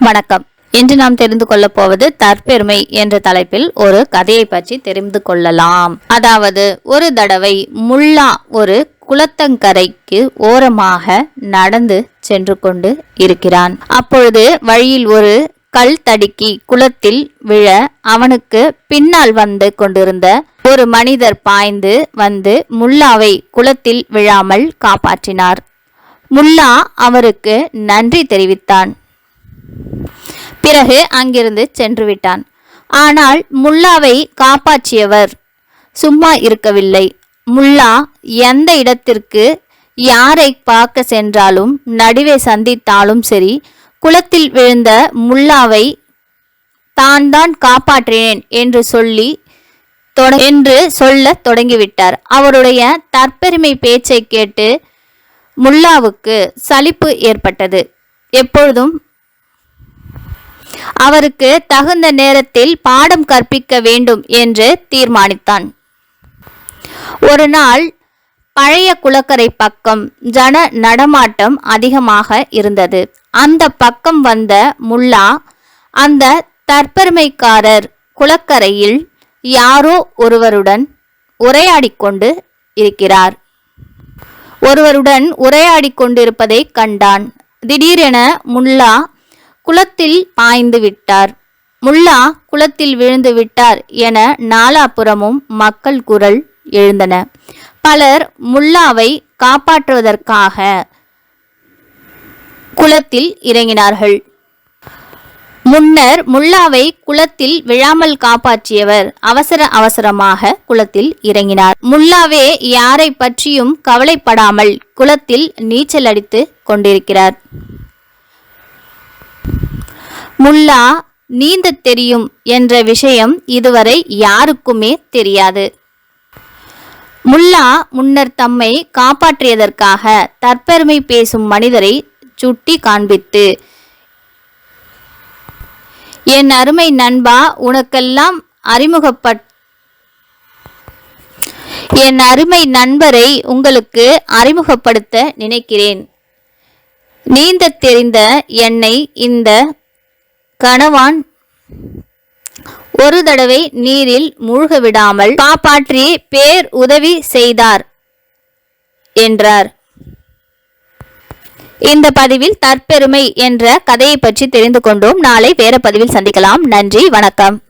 வணக்கம். இன்று நாம் தெரிந்து கொள்ள போவது தற்பெருமை என்ற தலைப்பில் ஒரு கதையை பற்றி தெரிந்து கொள்ளலாம். அதாவது, ஒரு தடவை முல்லா ஒரு குளத்தங்கரைக்கு ஓரமாக நடந்து சென்று கொண்டு இருக்கிறான். அப்பொழுது வழியில் ஒரு கல் தடுக்கி குளத்தில் விழ அவனுக்கு பின்னால் வந்து கொண்டிருந்த ஒரு மனிதர் பாய்ந்து வந்து முல்லாவை குளத்தில் விழாமல் காப்பாற்றினார். முல்லா அவருக்கு நன்றி தெரிவித்தான். பிறகு அங்கிருந்து சென்று விட்டான். ஆனால் முல்லாவை காப்பாற்றியவர் சும்மா இருக்கவில்லை. முல்லா எந்த இடத்திற்கு யாரை பார்க்க சென்றாலும், நடுவே சந்தித்தாலும் சரி, குளத்தில் விழுந்த முல்லாவை தான் காப்பாற்றினேன் என்று சொல்ல தொடங்கிவிட்டார். அவருடைய தற்பெருமை பேச்சை கேட்டு முல்லாவுக்கு சலிப்பு ஏற்பட்டது. எப்பொழுதும் அவருக்கு தகுந்த நேரத்தில் பாடம் கற்பிக்க வேண்டும் என்று தீர்மானித்தான். ஒரு நாள் பழைய குளக்கரை பக்கம் ஜன நடமாட்டம் அதிகமாக இருந்தது. அந்த பக்கம் வந்த முல்லா அந்த தற்பெருமைக்காரர் குளக்கரையில் யாரோ ஒருவருடன் உரையாடிக் கொண்டிருப்பதை கண்டான். திடீரென முல்லா குளத்தில் பாய்ந்து விட்டார். முல்லா குளத்தில் விழுந்து விட்டார் என நாலாபுறமும் மக்கள் குரல் எழுந்தன. பலர் முல்லாவை காப்பாற்றுவதற்காக குளத்தில் இறங்கினார்கள். முன்னர் முல்லாவை குளத்தில் விழாமல் காப்பாற்றியவர் அவசரமாக குளத்தில் இறங்கினார். முல்லாவே யாரை பற்றியும் கவலைப்படாமல் குளத்தில் நீச்சல் அடித்து கொண்டிருக்கிறார். முல்லா நீந்த தெரியும் என்ற விஷயம் இதுவரை யாருக்குமே தெரியாது. முல்லா முன்னர் தம்மை காப்பாற்றியதற்காக தற்பெருமை பேசும் மனிதரை சுட்டி காண்பித்து, என் அருமை நண்பா, என் அருமை நண்பரை உங்களுக்கு அறிமுகப்படுத்த நினைக்கிறேன். நீந்த தெரிந்த என்னை இந்த கணவான் ஒரு தடவை நீரில் மூழ்க விடாமல் காப்பாற்றி பேர் உதவி செய்தார் என்றார். இந்த பதிவில் தற்பெருமை என்ற கதையை பற்றி தெரிந்து கொண்டோம். நாளை வேற பதிவில் சந்திக்கலாம். நன்றி, வணக்கம்.